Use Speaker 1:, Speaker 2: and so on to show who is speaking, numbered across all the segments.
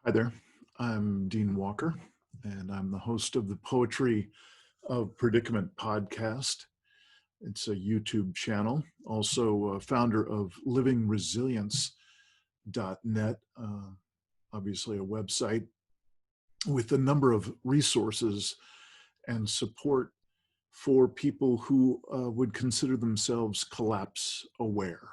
Speaker 1: Hi there. I'm Dean Walker, and I'm the host of the Poetry of Predicament podcast. It's a YouTube channel, also founder of livingresilience.net, obviously a website with a number of resources and support for people who would consider themselves collapse aware.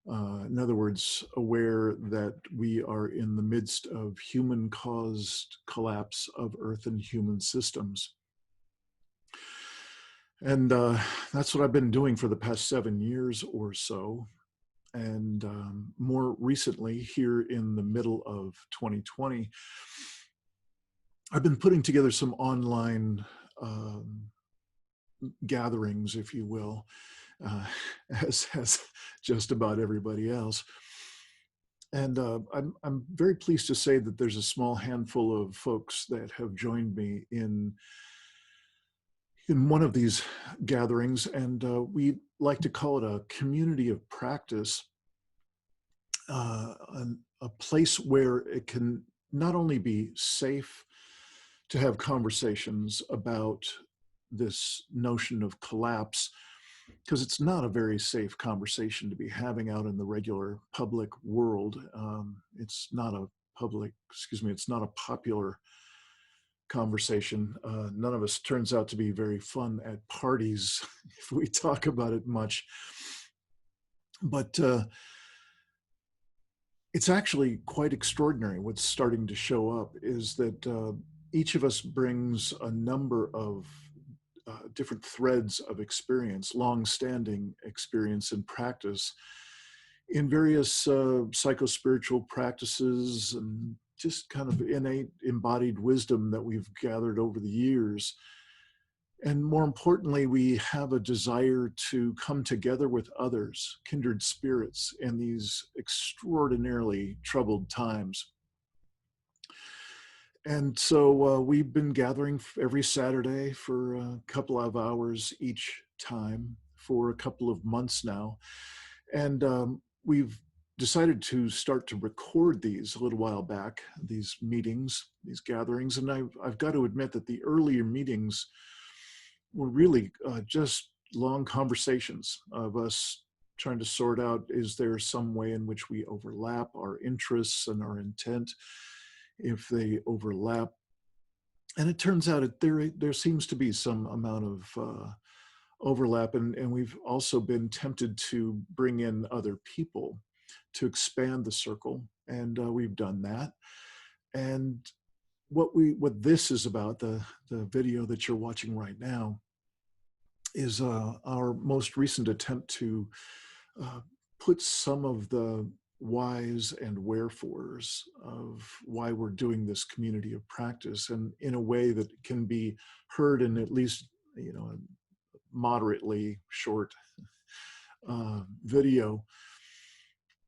Speaker 1: In other words, aware that we are in the midst of human caused collapse of Earth and human systems. And that's what I've been doing for the past 7 years or so. And more recently, here in the middle of 2020, I've been putting together some online gatherings, if you will, uh, as just about everybody else. And I'm very pleased to say that there's a small handful of folks that have joined me in one of these gatherings, and we like to call it a community of practice, a place where it can not only be safe to have conversations about this notion of collapse, because it's not a very safe conversation to be having out in the regular public world. It's not a it's not a popular conversation. None of us turns out to be very fun at parties if we talk about it much. But it's actually quite extraordinary. What's starting to show up is that each of us brings a number of different threads of experience, long-standing experience and practice in various psycho-spiritual practices and just kind of innate embodied wisdom that we've gathered over the years. And more importantly, we have a desire to come together with others, kindred spirits, in these extraordinarily troubled times. And so we've been gathering every Saturday for a couple of hours each time for a couple of months now. And we've decided to start to record these a little while back, these meetings, these gatherings. And I've got to admit that the earlier meetings were really just long conversations of us trying to sort out, is there some way in which we overlap our interests and our intent, if they overlap? And it turns out that there seems to be some amount of overlap, and we've also been tempted to bring in other people to expand the circle, and we've done that. And what this is about, the video that you're watching right now, is our most recent attempt to put some of the whys and wherefores of why we're doing this community of practice, and in a way that can be heard in at least, a moderately short video.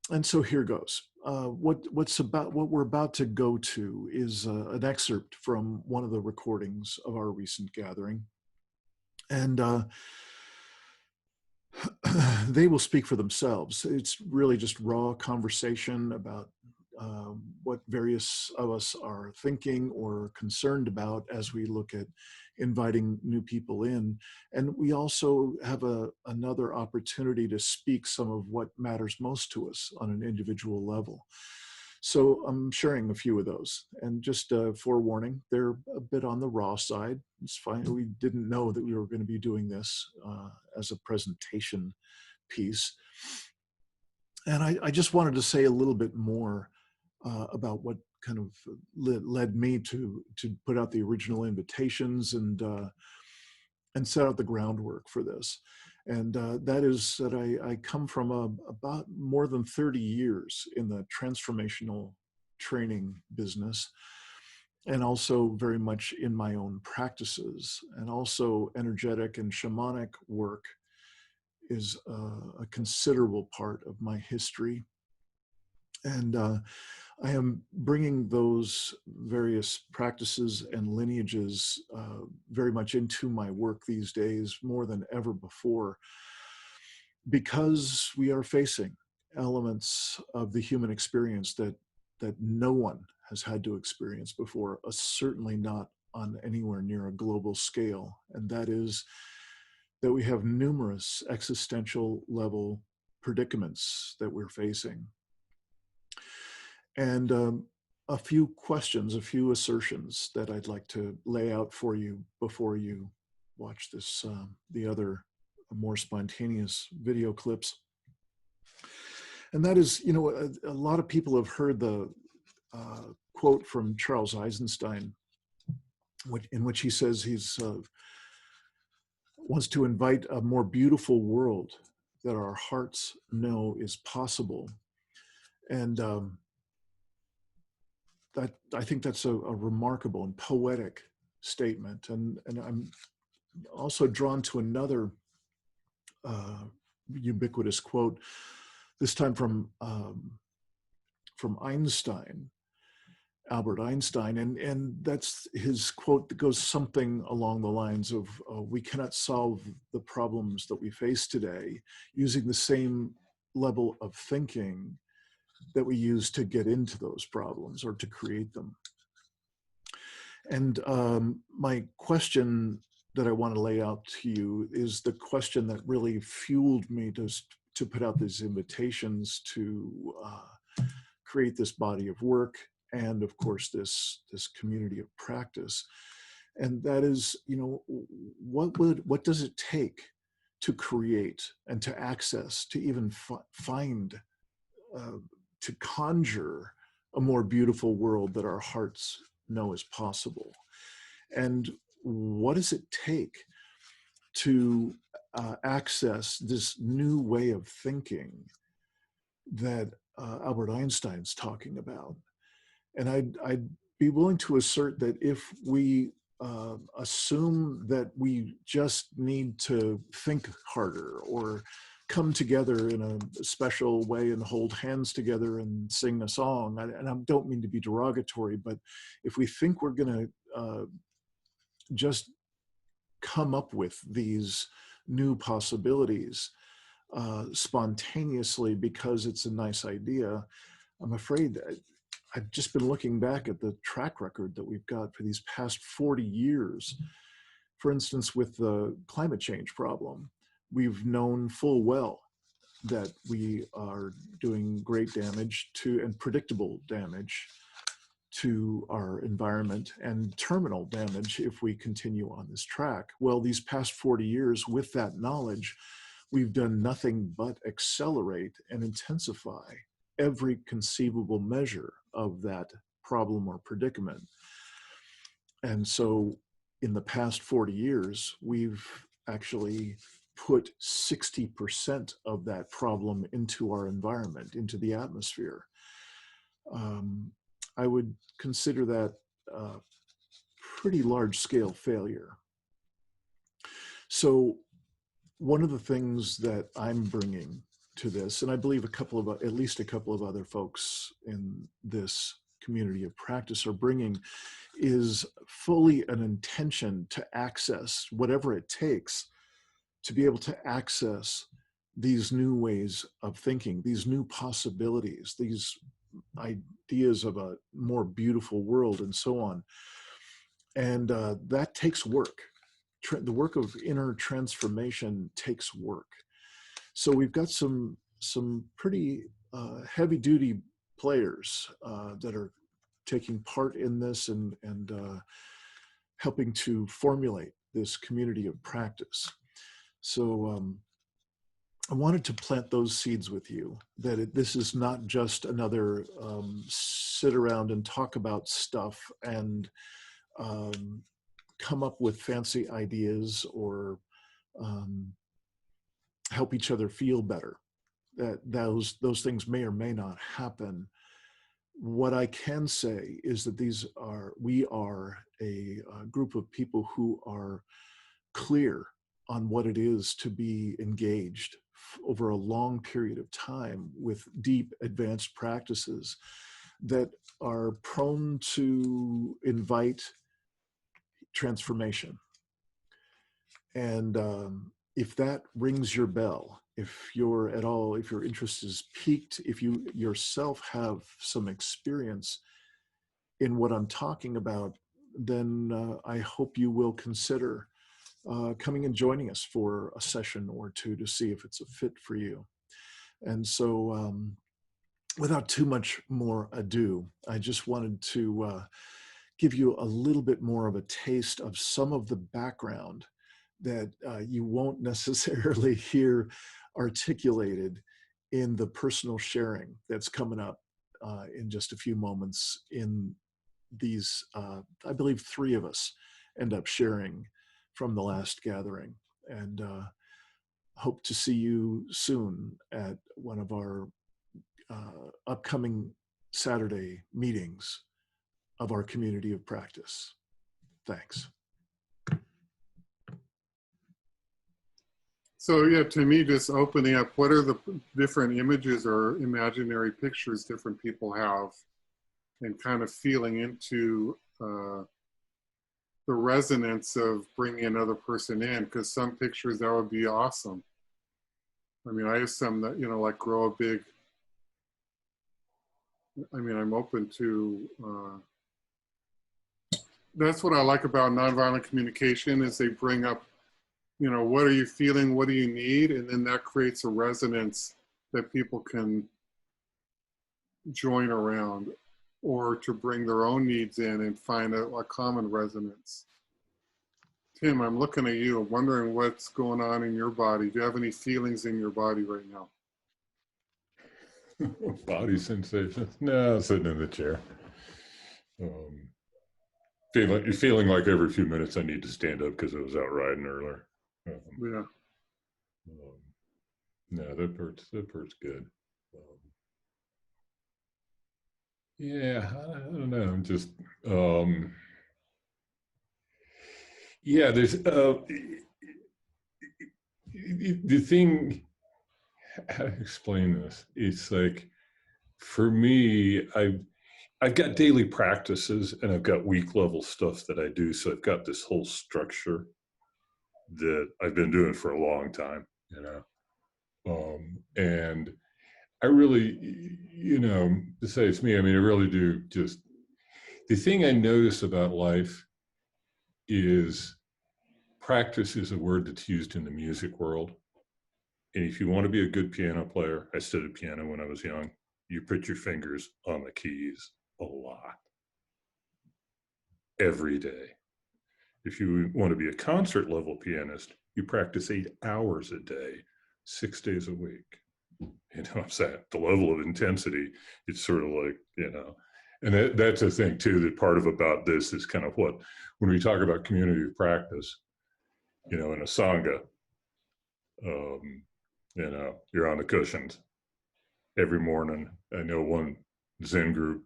Speaker 1: And so here goes. What we're about to go to is an excerpt from one of the recordings of our recent gathering, and they will speak for themselves. It's really just raw conversation about what various of us are thinking or concerned about as we look at inviting new people in. And we also have another opportunity to speak some of what matters most to us on an individual level. So I'm sharing a few of those, and just forewarning, they're a bit on the raw side. It's fine. We didn't know that we were going to be doing this as a presentation piece. And I just wanted to say a little bit more about what kind of led me to put out the original invitations and set out the groundwork for this. And that is that I come from about more than 30 years in the transformational training business, and also very much in my own practices, and also energetic and shamanic work is a considerable part of my history. And I am bringing those various practices and lineages very much into my work these days, more than ever before, because we are facing elements of the human experience that that no one has had to experience before, certainly not on anywhere near a global scale. And that is that we have numerous existential level predicaments that we're facing. And a few questions, a few assertions that I'd like to lay out for you before you watch this, the other more spontaneous video clips. And that is, you know, a lot of people have heard the quote from Charles Eisenstein, in which he says he's wants to invite a more beautiful world that our hearts know is possible. And that, I think that's a remarkable and poetic statement. And I'm also drawn to another ubiquitous quote, this time from Einstein, Albert Einstein, and that's his quote that goes something along the lines of, we cannot solve the problems that we face today using the same level of thinking that we use to get into those problems or to create them. And my question that I want to lay out to you is the question that really fueled me to put out these invitations to create this body of work, and of course this community of practice. And that is, you know, what does it take to create and to access, to even find, to conjure a more beautiful world that our hearts know is possible? And what does it take to access this new way of thinking that Albert Einstein's talking about? And I'd be willing to assert that if we assume that we just need to think harder or come together in a special way and hold hands together and sing a song, and I don't mean to be derogatory, but if we think we're going to just come up with these new possibilities spontaneously because it's a nice idea, I'm afraid that I've just been looking back at the track record that we've got for these past 40 years. For instance, with the climate change problem, we've known full well that we are doing great damage to, and predictable damage to, our environment, and terminal damage if we continue on this track. Well, these past 40 years, with that knowledge, we've done nothing but accelerate and intensify every conceivable measure of that problem or predicament. And so in the past 40 years, we've actually put 60% of that problem into our environment, into the atmosphere. I would consider that a pretty large scale failure. So one of the things that I'm bringing to this, and I believe at least a couple of other folks in this community of practice are bringing, is fully an intention to access whatever it takes to be able to access these new ways of thinking, these new possibilities, these ideas of a more beautiful world, and so on. And that takes work. The work of inner transformation takes work. So we've got some pretty heavy duty players that are taking part in this and helping to formulate this community of practice. So I wanted to plant those seeds with you, that this is not just another sit around and talk about stuff and come up with fancy ideas or help each other feel better. That those things may or may not happen. What I can say is that we are a group of people who are clear on what it is to be engaged over a long period of time with deep advanced practices that are prone to invite transformation. And if that rings your bell, if your interest is piqued, if you yourself have some experience in what I'm talking about, then I hope you will consider coming and joining us for a session or two to see if it's a fit for you. And so, without too much more ado, I just wanted to give you a little bit more of a taste of some of the background that you won't necessarily hear articulated in the personal sharing that's coming up in just a few moments in these, I believe 3 of us end up sharing from the last gathering. And hope to see you soon at one of our upcoming Saturday meetings of our community of practice. Thanks.
Speaker 2: So yeah, to me, just opening up, what are the different images or imaginary pictures different people have, and kind of feeling into the resonance of bringing another person in, because some pictures, that would be awesome. I mean, I have some that, you know, like grow a big, I mean, I'm open to, that's what I like about nonviolent communication, is they bring up, you know, what are you feeling? What do you need? And then that creates a resonance that people can join around, or to bring their own needs in and find a common resonance. Tim, I'm looking at you. I'm wondering what's going on in your body. Do you have any feelings in your body right now?
Speaker 3: Body sensations? No, sitting in the chair. Feeling like every few minutes I need to stand up because I was out riding earlier.
Speaker 2: Yeah.
Speaker 3: No, that part's good. Yeah, I don't know. I'm just, yeah, there's, the thing, how to explain this? It's like, for me, I've got daily practices and I've got week level stuff that I do. So I've got this whole structure that I've been doing for a long time, you know. And I really, you know, to say it's me, I mean, I really do just, the thing I notice about life is practice is a word that's used in the music world. And if you want to be a good piano player, I studied piano when I was young, you put your fingers on the keys a lot, every day. If you want to be a concert level pianist, you practice 8 hours a day, 6 days a week. You know what I'm saying? The level of intensity, it's sort of like, you know, and that's a thing too, that part of about this is kind of what, when we talk about community of practice, you know, in a Sangha, you know, you're on the cushions every morning. I know one Zen group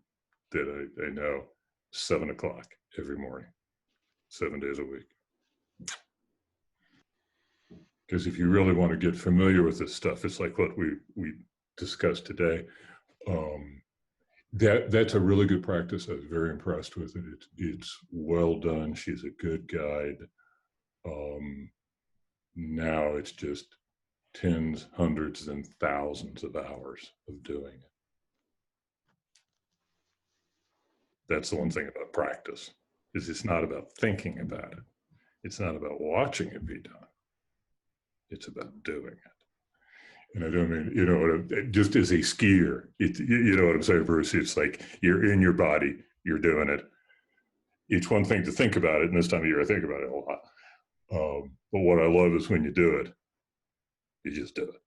Speaker 3: that I know, 7 o'clock every morning, 7 days a week. Because if you really want to get familiar with this stuff, it's like what we discussed today. That's a really good practice. I was very impressed with it. It's well done. She's a good guide. Now it's just tens, hundreds, and thousands of hours of doing it. That's the one thing about practice, is it's not about thinking about it. It's not about watching it be done. It's about doing it. And I don't mean, you know, just as a skier, you know what I'm saying, Bruce? It's like you're in your body, you're doing it. It's one thing to think about it, and this time of year I think about it a lot. But what I love is when you do it, you just do it.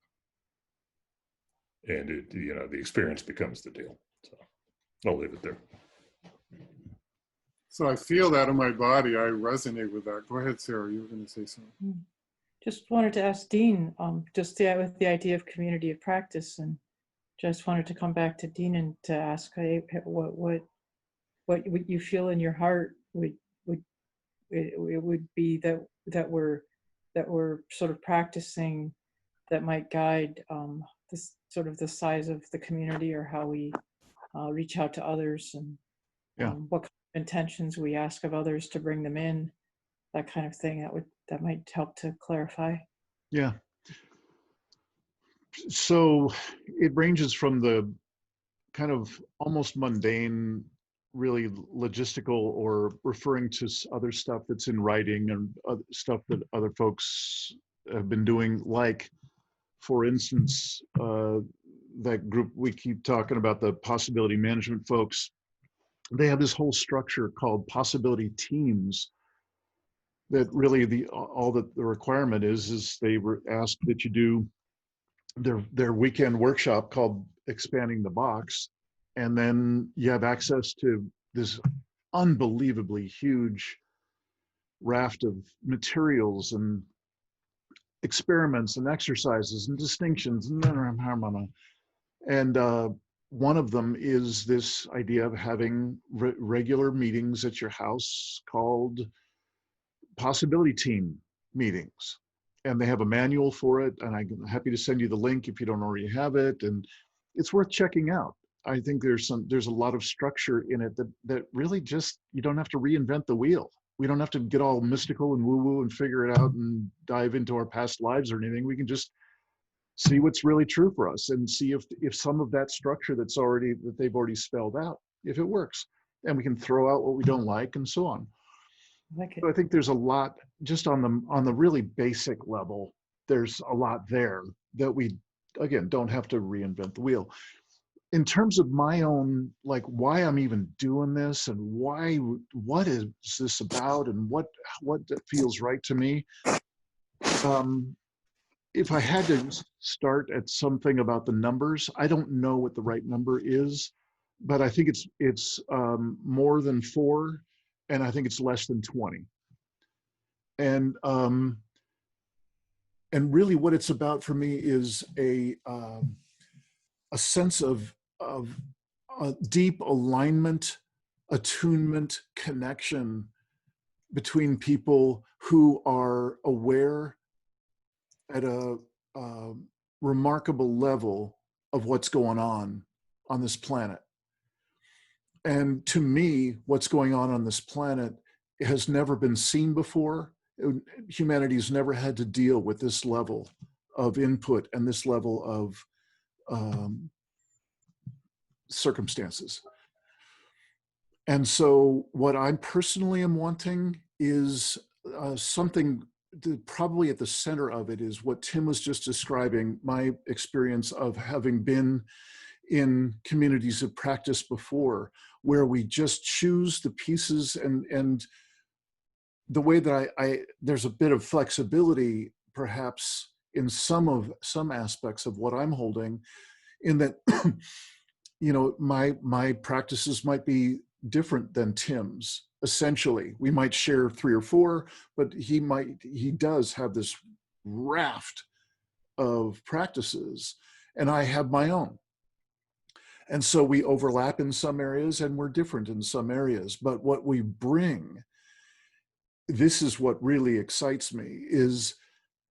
Speaker 3: And it, you know, the experience becomes the deal. So I'll leave it there.
Speaker 2: So I feel that in my body. I resonate with that. Go ahead, Sarah. You were going to say something.
Speaker 4: Just wanted to ask Dean, just with the idea of community of practice, and just wanted to come back to Dean and to ask what you feel in your heart would be that we're sort of practicing that might guide this sort of the size of the community, or how we reach out to others, and what kind of intentions we ask of others to bring them in, that kind of thing. That might help to clarify.
Speaker 1: Yeah. So it ranges from the kind of almost mundane, really logistical, or referring to other stuff that's in writing and stuff that other folks have been doing, like, for instance, that group we keep talking about, the possibility management folks. They have this whole structure called possibility teams, that really all that the requirement is they were asked that you do their weekend workshop called Expanding the Box, and then you have access to this unbelievably huge raft of materials and experiments and exercises and distinctions and one of them is this idea of having regular meetings at your house called possibility team meetings, and they have a manual for it, and I'm happy to send you the link if you don't already have it, and it's worth checking out. I think there's a lot of structure in it that really just, you don't have to reinvent the wheel. We don't have to get all mystical and woo-woo and figure it out and dive into our past lives or anything. We can just see what's really true for us and see if some of that structure that they've already spelled out, if it works, and we can throw out what we don't like and so on.
Speaker 4: Like it.
Speaker 1: So I think there's a lot just on the really basic level. There's a lot there that we, again, don't have to reinvent the wheel. In terms of my own, like, why I'm even doing this and what is this about and what feels right to me. If I had to start at something about the numbers, I don't know what the right number is, but I think it's more than 4, and I think it's less than 20. And really, what it's about for me is a sense of deep alignment, attunement, connection between people who are aware at a remarkable level of what's going on this planet. And to me, what's going on this planet has never been seen before. Humanity's never had to deal with this level of input and this level of circumstances. And so what I personally am wanting is something probably at the center of it is what Tim was just describing, my experience of having been in communities of practice before, where we just choose the pieces, and the way that there's a bit of flexibility perhaps in some aspects of what I'm holding, in that my practices might be different than Tim's. Essentially, we might share 3 or 4, but he does have this raft of practices, and I have my own. And so we overlap in some areas and we're different in some areas. But what we bring, this is what really excites me, is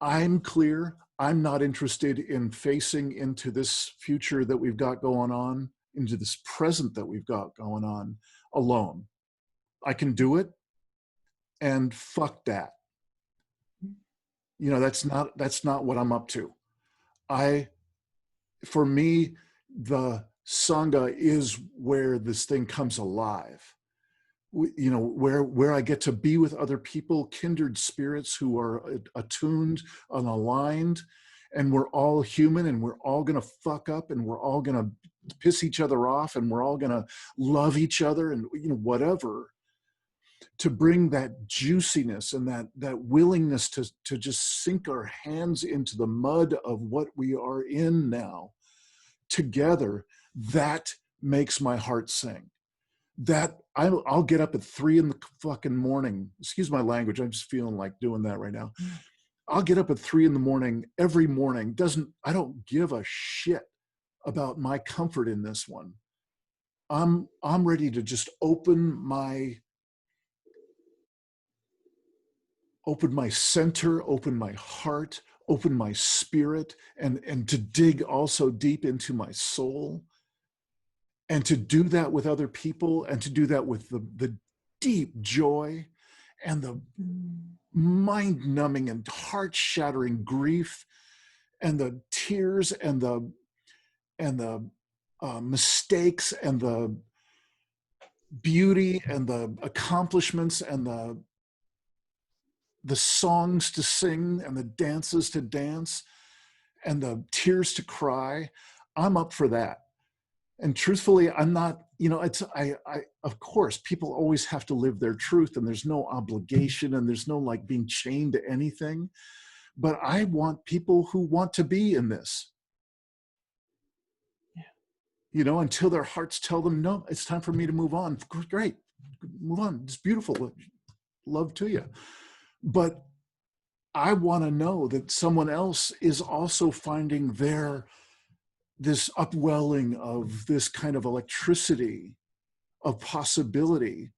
Speaker 1: I'm clear. I'm not interested in facing into this future that we've got going on, into this present that we've got going on alone. I can do it, and fuck that. That's not what I'm up to. For me, the Sangha is where this thing comes alive. Where I get to be with other people, kindred spirits who are attuned and aligned, and we're all human, and we're all gonna fuck up, and we're all gonna piss each other off, and we're all gonna love each other, and whatever, to bring that juiciness and that willingness to just sink our hands into the mud of what we are in now together. That makes my heart sing. That I'll get up at 3 in the fucking morning. Excuse my language. I'm just feeling like doing that right now. I'll get up at 3 in the morning every morning. I don't give a shit about my comfort in this one. I'm ready to just open my center, open my heart, open my spirit, and to dig also deep into my soul. And to do that with other people, and to do that with the deep joy and the mind-numbing and heart-shattering grief and the tears and the mistakes and the beauty and the accomplishments and the songs to sing and the dances to dance and the tears to cry. I'm up for that. And truthfully, I'm not, I of course, people always have to live their truth, and there's no obligation and there's no like being chained to anything. But I want people who want to be in this, until their hearts tell them, no, it's time for me to move on. Great, move on. It's beautiful. Love to you. But I want to know that someone else is also finding this upwelling of this kind of electricity of possibility,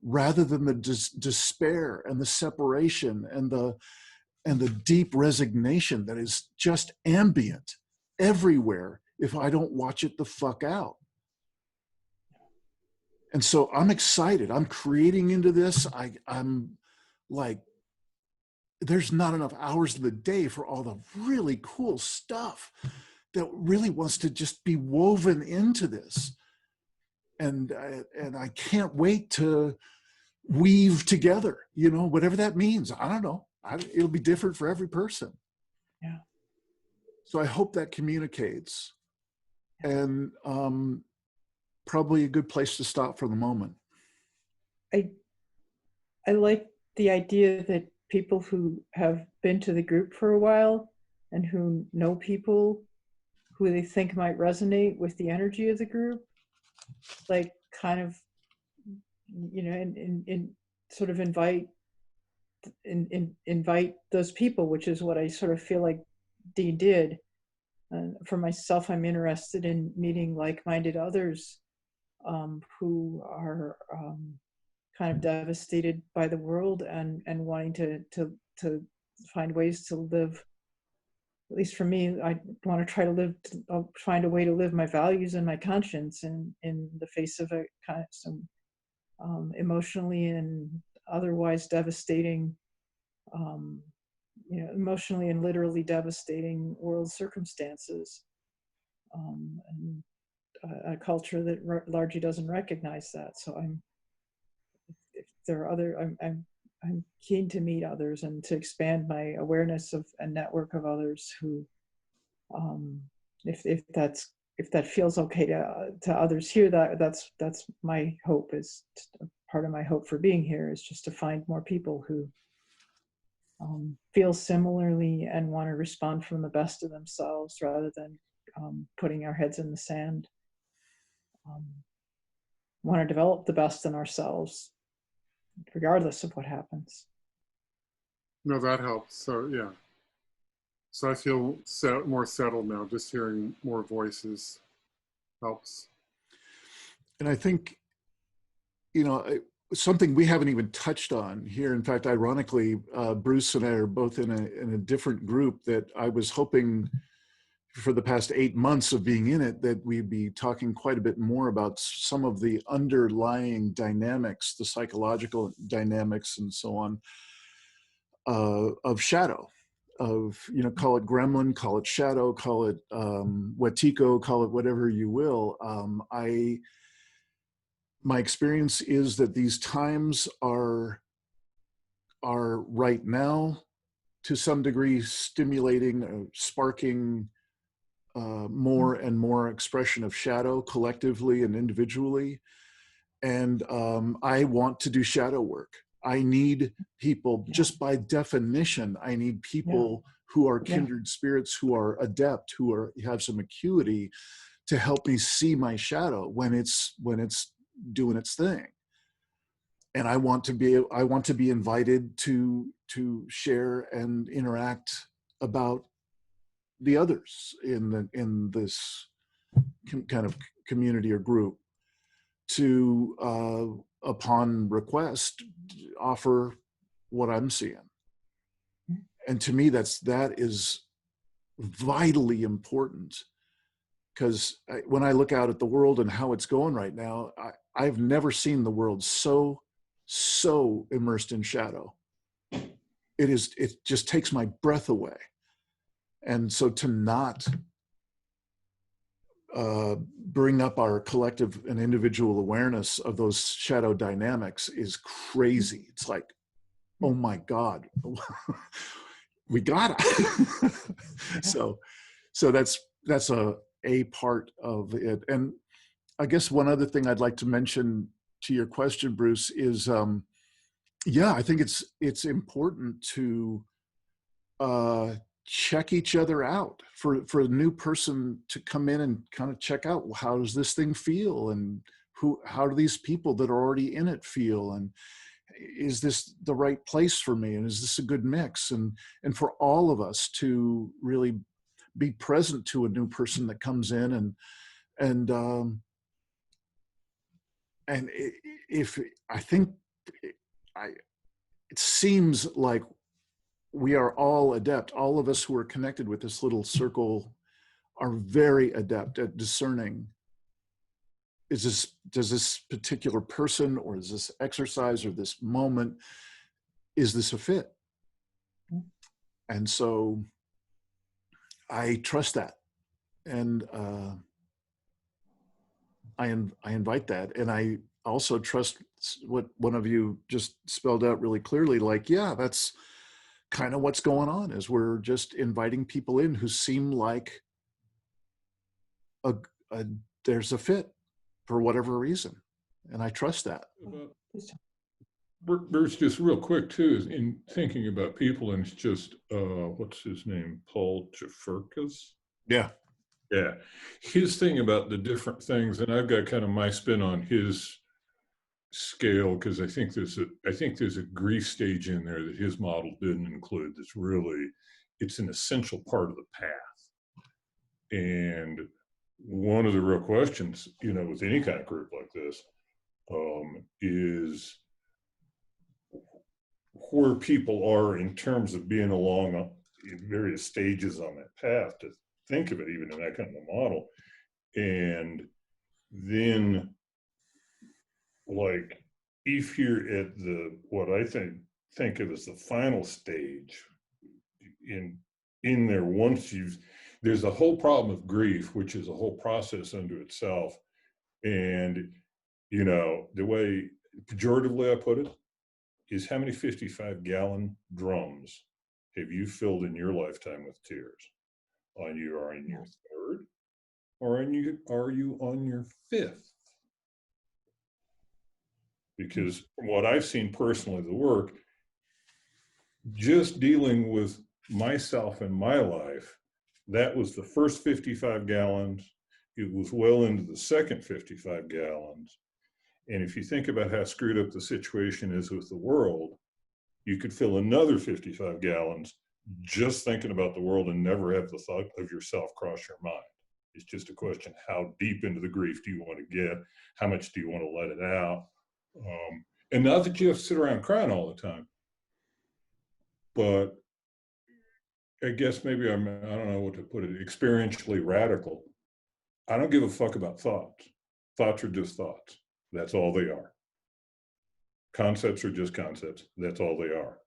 Speaker 1: rather than the despair and the separation and the deep resignation that is just ambient everywhere if I don't watch it the fuck out. And so I'm excited. I'm creating into this. I'm like, there's not enough hours in the day for all the really cool stuff that really wants to just be woven into this. And I can't wait to weave together, whatever that means. I don't know. It'll be different for every person.
Speaker 4: Yeah.
Speaker 1: So I hope that communicates. And probably a good place to stop for the moment.
Speaker 4: I like the idea that people who have been to the group for a while and who know people who they think might resonate with the energy of the group, like kind of, and sort of invite those people, which is what I sort of feel like Dee did. For myself, I'm interested in meeting like-minded others who are kind of devastated by the world and wanting to find ways to live. At least for me, I want to try to find a way to live my values and my conscience in the face of a kind of some emotionally and otherwise devastating, emotionally and literally devastating world circumstances, and a culture that largely doesn't recognize that. So if there are I'm keen to meet others and to expand my awareness of a network of others who, if that feels okay to others here, that's my hope. Is part of my hope for being here is just to find more people who feel similarly and want to respond from the best of themselves rather than putting our heads in the sand. Want to develop the best in ourselves regardless of what happens.
Speaker 2: No, that helps. So yeah. So I feel more settled now. Just hearing more voices helps.
Speaker 1: And I think, something we haven't even touched on here. In fact, ironically, Bruce and I are both in a different group that I was hoping for the past 8 months of being in it, that we'd be talking quite a bit more about some of the underlying dynamics, the psychological dynamics and so on, of shadow, of, call it gremlin, call it shadow, call it Wetiko, call it whatever you will. My experience is that these times are right now, to some degree, stimulating, sparking more and more expression of shadow collectively and individually. And I want to do shadow work. I need people, just by definition, I need people who are kindred spirits, who are adept, who have some acuity to help me see my shadow when it's doing its thing. And I want to be invited to share and interact about the others in this kind of community or group, to upon request offer what I'm seeing. And to me, that is vitally important, because when I look out at the world and how it's going right now, I've never seen the world so immersed in shadow. It just takes my breath away. And so to not bring up our collective and individual awareness of those shadow dynamics is crazy. It's like, oh my God, we gotta. so that's a part of it. And I guess one other thing I'd like to mention to your question, Bruce, is yeah, I think it's important to check each other out, for a new person to come in and kind of check out, how does this thing feel, and how do these people that are already in it feel, and is this the right place for me, and is this a good mix, and for all of us to really be present to a new person that comes in, and if I think it seems like we are all adept. All of us who are connected with this little circle are very adept at discerning, does this particular person, or is this exercise, or this moment, is this a fit? And so I trust that. And I invite that. And I also trust what one of you just spelled out really clearly, like, yeah, that's kind of what's going on, is we're just inviting people in who seem like there's a fit for whatever reason. And I trust that.
Speaker 3: Bruce, just real quick too, is in thinking about people, and it's just, what's his name? Paul Jafurkas?
Speaker 1: Yeah.
Speaker 3: Yeah. His thing about the different things, and I've got kind of my spin on his scale, because I think there's a grief stage in there that his model didn't include. That's really, it's an essential part of the path. And one of the real questions, with any kind of group like this, is where people are in terms of being along in various stages on that path, to think of it even in that kind of a model. And then, like, if you're at what I think of as the final stage in there, there's a whole problem of grief, which is a whole process unto itself. And, the way pejoratively I put it is, how many 55-gallon drums have you filled in your lifetime with tears? Are you on your third, or are you on your fifth? Because from what I've seen personally, the work, just dealing with myself and my life, that was the first 55 gallons. It was well into the second 55 gallons. And if you think about how screwed up the situation is with the world, you could fill another 55 gallons just thinking about the world and never have the thought of yourself cross your mind. It's just a question, how deep into the grief do you want to get? How much do you want to let it out? And not that you have to sit around crying all the time, but I guess maybe I don't know what to put it, experientially radical. I don't give a fuck about thoughts. Thoughts are just thoughts. That's all they are. Concepts are just concepts. That's all they are.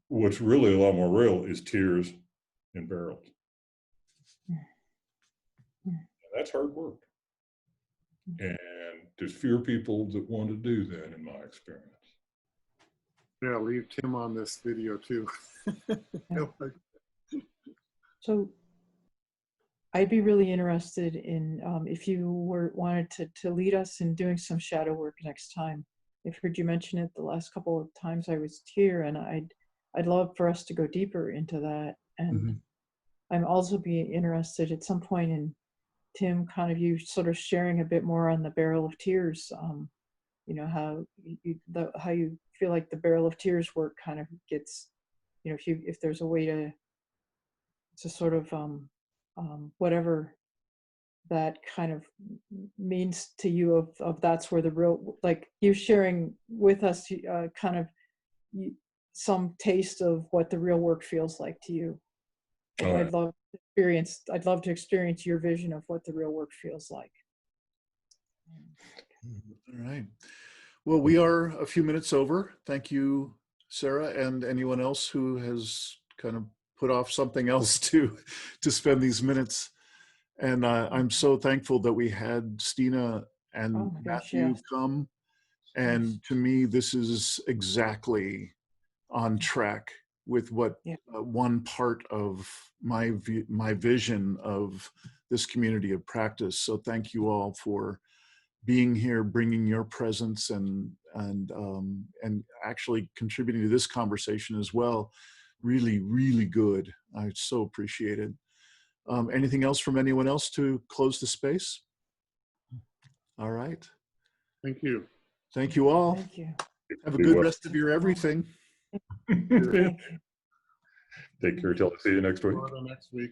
Speaker 3: What's really a lot more real is tears and barrels. And that's hard work. And there's fewer people that want to do that, in my experience.
Speaker 2: Yeah, leave Tim on this video too.
Speaker 4: So I'd be really interested in if you wanted to lead us in doing some shadow work next time. I've heard you mention it the last couple of times I was here, and I'd love for us to go deeper into that. And I'm also be interested at some point in Tim, kind of you sort of sharing a bit more on the barrel of tears. How you feel like the barrel of tears work kind of gets, if there's a way to sort of whatever that kind of means to you, of that's where the real, like you sharing with us kind of some taste of what the real work feels like to you. I'd love to experience your vision of what the real work feels like.
Speaker 1: All right. Well, we are a few minutes over. Thank you, Sarah, and anyone else who has kind of put put off something else to spend these minutes. And I'm so thankful that we had Stina and
Speaker 4: Oh my gosh,
Speaker 1: Matthew
Speaker 4: yes.
Speaker 1: come. And to me, this is exactly on track with what
Speaker 4: Yeah.
Speaker 1: one part of my vision of this community of practice. So thank you all for being here, bringing your presence, and actually contributing to this conversation as well. Really, really good. I so appreciate it. Anything else from anyone else to close the space? All right.
Speaker 2: Thank you.
Speaker 1: Thank you all.
Speaker 4: Thank you.
Speaker 1: Have a
Speaker 3: Be
Speaker 1: good
Speaker 3: well.
Speaker 1: rest of your everything.
Speaker 4: Thank you.
Speaker 3: Take care till I see you next week.
Speaker 2: Next week.